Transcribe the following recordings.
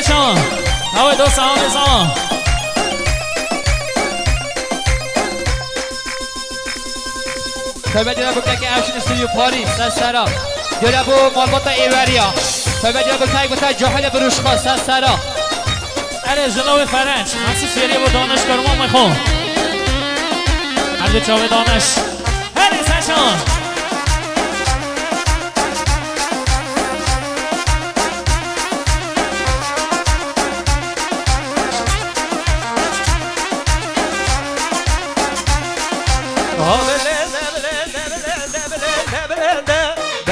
سشان هوای دو سلام بزن تایبه جناب بکنه که افشین استودیو پاریس سرا جناب مالبات ایوریا تایبه جناب بکنه جاهل بروشخا سرا اره جناب فرنج مخصوص سریع با دانش کرمان میخوام هر چاوه دانش هره سشان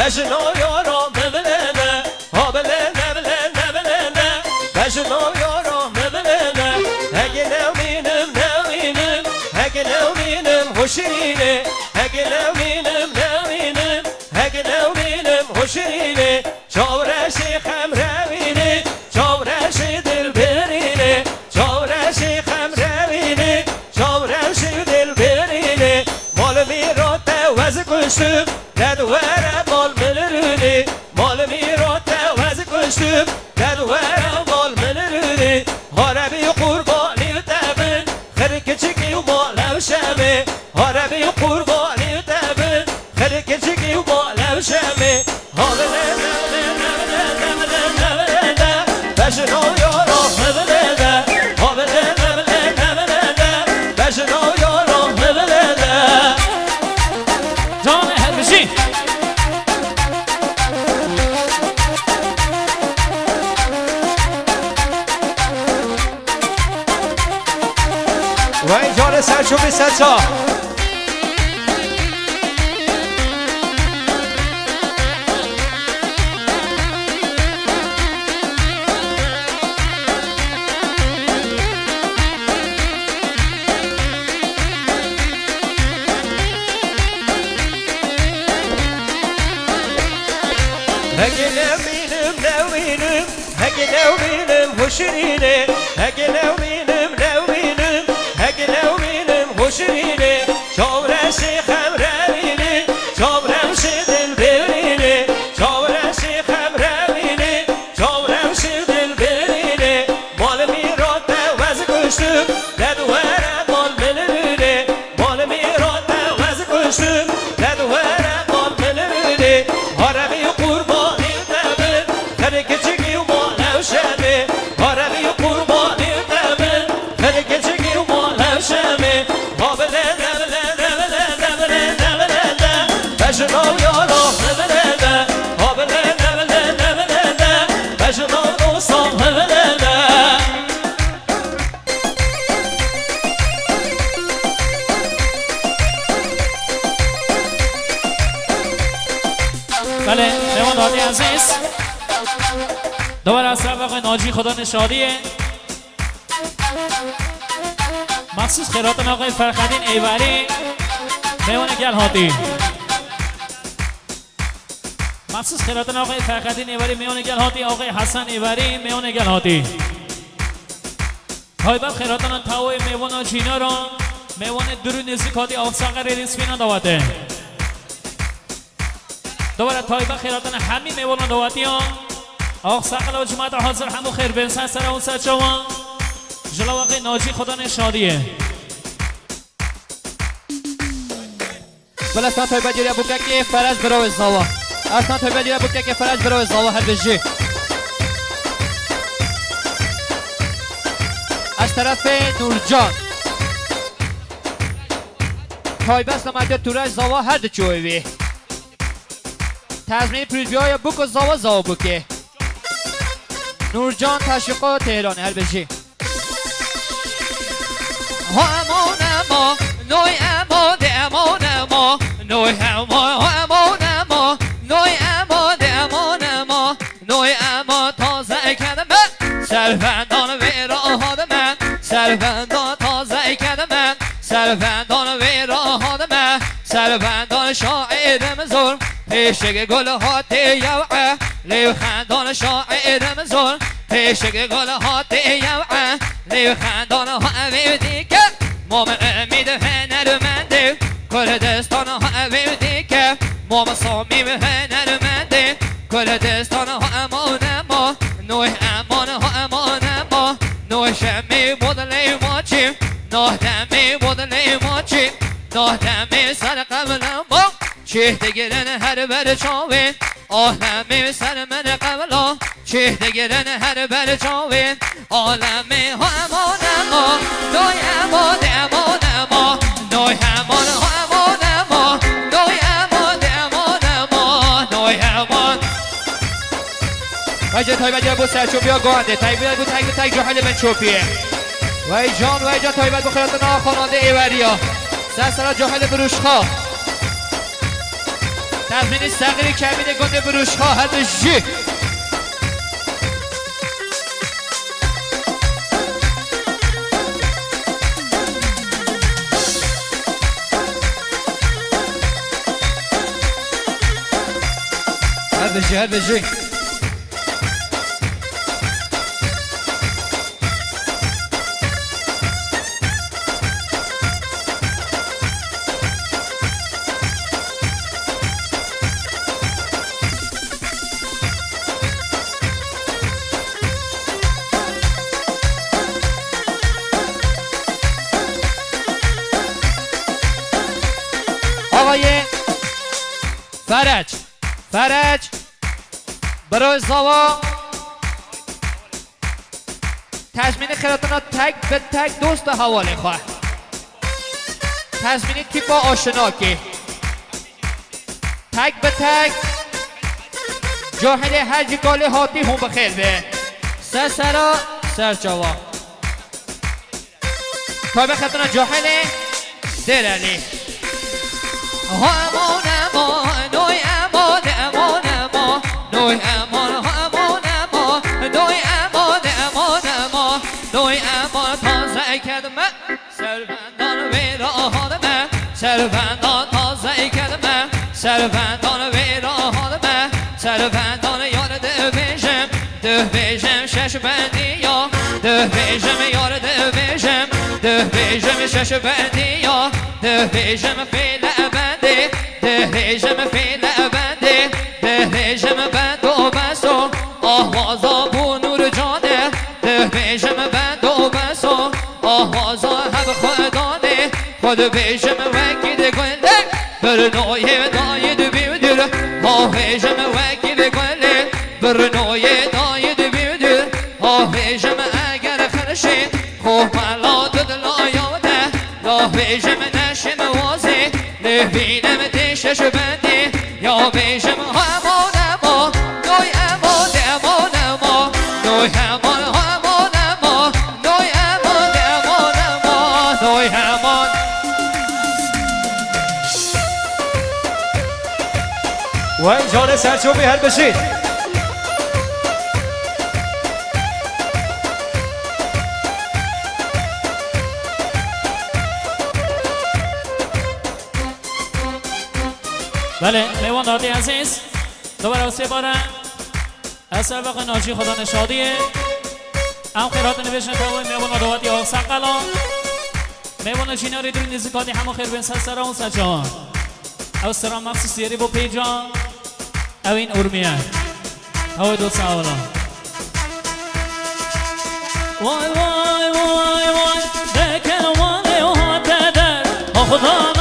بجنو یارو مبلنه ها بلنه بلنه بلنه بجنو یارو مبلنه هگه نوینم نوینم هگه نوینم هوشینه هگه نوینم نوینم هگه نوینم هوشینه چاورشی خم روینه چاورشی دل برینه چاورشی خم روینه چاورشی دل برینه مال میرات وز کشتم ندواره مال منرونی مال میرات وز کشتم ندواره مال منرونی هاربی قربانی تبن خرک چکی و مالو شمه هاربی قربانی تبن خرک چکی و مالو شمه هابله نبله نبله نبله نبله بشنو یارو نبله هابله نبله نبله بشنو یارو نبله جان هربشی و این جان سرچوبی سچا هگه نوینم نوینم هگه نوینم هوشینه هگه نوینم نوینم هگه نوینم هوشینه چاورشی خم روینه چاورشی دل برینه چاورشی خم روینه چاورشی دل برینه مال میرات وز کشتم ندواره مال منرونه مال میرات وز کشتم ندواره مال منرونه هارمی قربانی تبن خرک چگی و مالو شمه هارمی قربانی تبن خرک چگی و مالو شمه هابله نبله نبله نبله نبله بجنو یارو نبله هابله نبله نبله بجنو دوستان نبله بله شما دادی عزیز دوباره از طرف آقای ناجی خدا نشادیه مخصوص خیراتان آقای فرخدین ایوری میوان گل هاتی مخصوص خیراتان آقای فرخدین ایوری میوان گل هاتی آقای حسن ایوری میوان گل هاتی تایبت خیراتان تاوی میوان جینا را میوان درو نزدیک هاتی آفساق ریسپینا دواته دوباره تایبه خیراتان همین میوان دواتی ها آق سقل و جماعت حاضر همو خیر بنسن سر اون سر جوان جلو آقای ناجی خدا نشادیه بله اصلا تایبه جریه بکنه که فرج برای زاوا اصلا تایبه جریه بکنه که فرج برای زاوا هر بجی از طرف نورجان تایبه استماده تورج زاوا هر دو چویوی تزمین پریزبی های بک و زاوا بکه نورجان تشویقات تهران هر بجی امان اما نوی اما ده امان اما نوی اما امان اما نوی اما ده امان اما نوی اما تازه کردم من سرفندان ویران من سرفندان تازه کردم من سرفندان ویران من سرفندان شاعرم ظلم پیشگ گل هات یوعه لیو خندان شاعرم ظلم پیشگ گل هات یوعه لیو خندان ها ویدیگه مام امید هنرمنده کردستان ها ویدیگه مام صمیم هنرمنده کردستان ها امان اما نوح امان ها امان نهدمی بودلی ماچی نهدمی سر قبل ما چه دگرن هر بر چاوین عالمی سر من قبلا چه دگرن هر بر چاوین عالمی همان ما نوی اما دمان ما نوی همان همان ما نوی اما دمان ما نوی همان وای تای بجا بو سرچو بیا گانده تای بیا بو تای جهل من چوپیه وای جان تای بجا بخیرات ناخواننده ایوریا سرسرا جهل بروشخا تزمینی سقری کمینه گنده بروشخا هر جی هر بجی آقای فرج برای زوا تضمین خیراتنا تک به تک دوست حواله خواه تضمین تیپا آشنا که تک به تک جاهل هر جگال هاتی هم بخیر به سرسرا سرجوا تایب خیراتنا جاهل در علی همان ما نوی امان امان ما نوی امان همان ما نوی امان امان ما نوی امان تازه کدمه سروندان ویراهان من سروندان تازه کدمه سروندان ویراهان من سروندان یار ده بیشم شش بندی یا ده بیشم یار ده بیشم شش بندی یا ده بیشم فیل بندی ده بیشم فیل بندی ده بیشم بند و بسو آوازا بو نور جانه ده بیشم بند و بسو آوازا هم خودانه خود بیشم وکید گنده بر نوی داید بیدر ما بیشم وکید گنده بر نوی داید بیدر ما بیشم اگر خرشید خوب ملا دل یاده لا بیشم نشم وازی نبینم دیشش بندی یا بیشم همان ما نوی امان امان ما نوی همان همان ما نوی امان امان ما نوی همان وای جان سرچوبی هر بشید بله لیوان دادی عزیز دوباره سه باره اصل وقت ناجی خدا نشادیه ام خیرات نوشن تاوی میوان دواتی آق سقلا میوان جیناری دوی نزکاتی همو خیر بین سر اون سجان او سرام مخصوص یری با پیجان او این ارمیه او دو ساولا وای وای وای وای دکن والی و حاته در خدا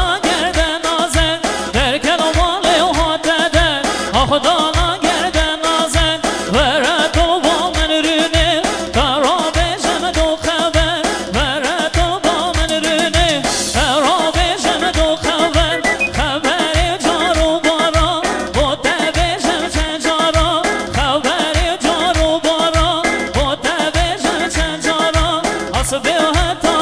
خدا نگرده نازن وره تو با من رونه قرار بشم دو خبر وره تو با من رونه قرار بشم دو خبر خبر جارو بارا بوده بشم چند جارا خبر جارو بارا بوده بشم چند جارا حسبه حتی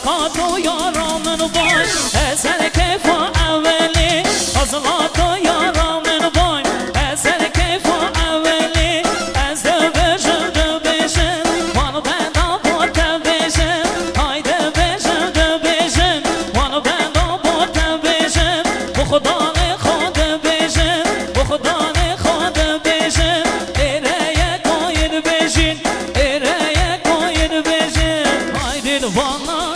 عشقاتو یارامن باش اثر کیف و اولی حاصلاتو یارامن باش اثر کیف و اولی از دو بشم دو بشم وانو بندم با تو بشم هایده بشم دو بشم وانو بندم با تو بشم با خدا خود بشم با خدا خود بشم ایره یک آید بشین ایره یک آید بشم هایده دوانا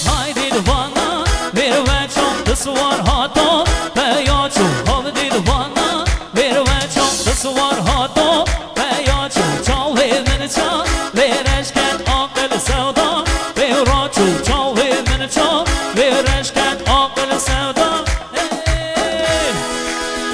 هایده دوانا بیرو بچم دسوار هاتو بیاچو هایده دوانا بیرو بچم دسوار هاتو بیاچو چاوی من چا بیرش کن عاقل سودا بیراچو چاوی من چا بیرش کن عاقل سودا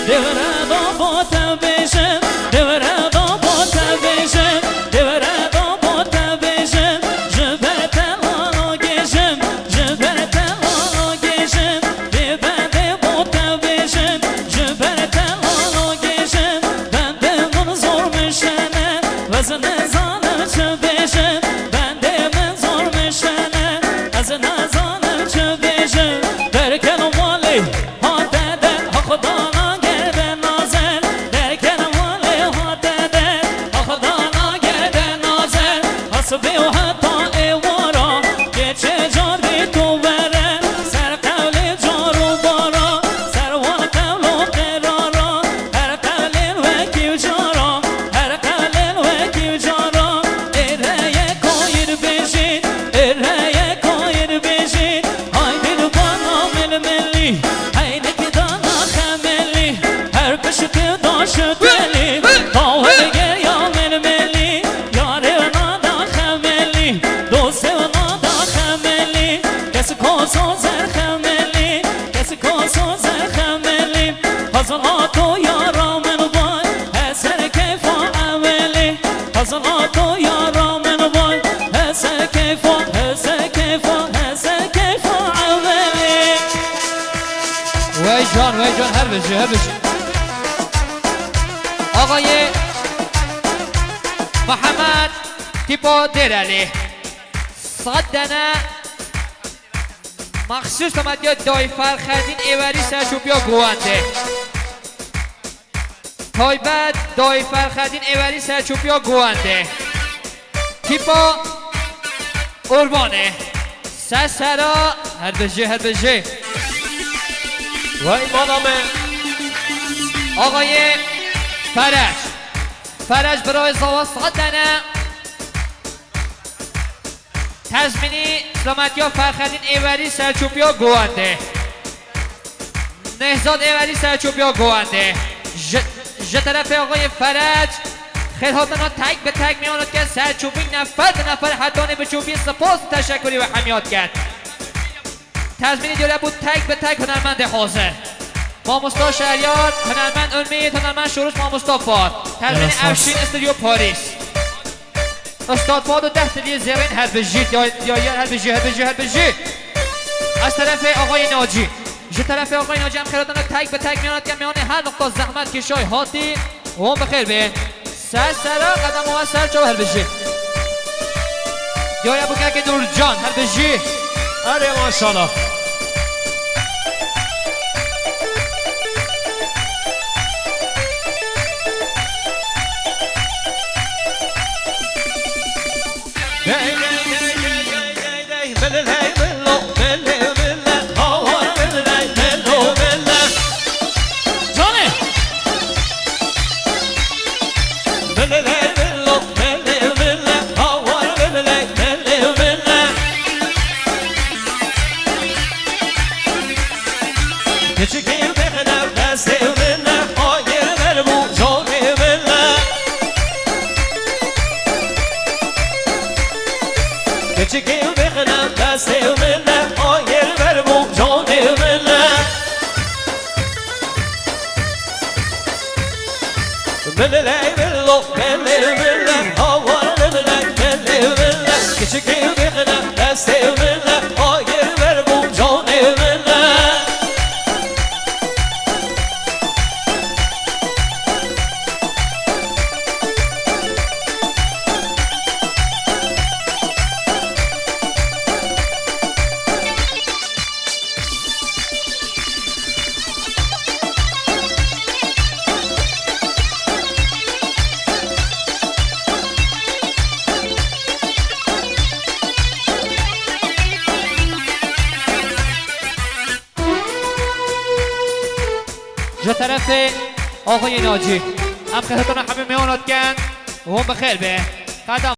دیوره دا با تو بشم دیوره دا با تو بشم دیوره دا با تو بشم جبر تلانو گشم جبر تلانو گشم ببنده با تو بشم جبر تلانو گشم بنده من زور میشنه وزن نزانم چه بشم بنده من زور میشنه از نزانم چه بشم در کنم والی ها دده ها خدا حسبي وحتى ايوارا كيتشي جاردي توبرا سر قولي جارو بارا سر والقولو قرارا هر قولين وكي وجارا هر قولين وكي وجارا إرهي كاير بيشين إرهي كاير بيشين هايدي دبانا من ملي هينك دانا خملي هر بشك داشت ملي طاوه بگر يا من ملي ياري دوست و نادا خملی کسی کاسو زر خملی کسی کاسو زر خملی حضراتو یارامن بای اثر کیف و اولی حضراتو یارامن بای اثر کیف و اثر کیف و اثر کیف و اولی وای جان هر بشی آقای محمد تیپو دیرالی صدنا مخصوص تمدید دای فرخدین ایوری سرچوبیا گوانده تایبت دای فرخدین ایوری سرچوبیا گوانده تیپا قربانه سرسرا هر بجه وای مادامه آقای فرج برای زوا صدنا تزمینی سلامتی ها فرخدین ایوری سرچوبیا گوانده نهزاد ایوری سرچوبیا گوانده ج طرف آقای فرج خیرها بنا تک به تک میاند که سرچوبی نفر به نفر حدانه به چوبی سپاس تشکری و حمیات کرد تزمینی دیوره بود تک به تک هنرمند حاضر ماموستا شهریار هنرمند امید هنرمند شروش ماموستا فاد تزمینی افشین استودیو پاریس استاد فاد و 10 تلیه زرین هر بجید یا هر بجید از طرف آقای ناجی ج طرف آقای ناجی هم خیراتان تک به تک میاند که میان هر نقطه زحمت کشای هاتی و هم بخیر بین سرا قدم و سر چاو هر بجید یا ابو که نور جان هر بجید آره ماشاءالله جا طرف آقای ناجی هم خیرتون همه میانات کن و هم بخیر به قدم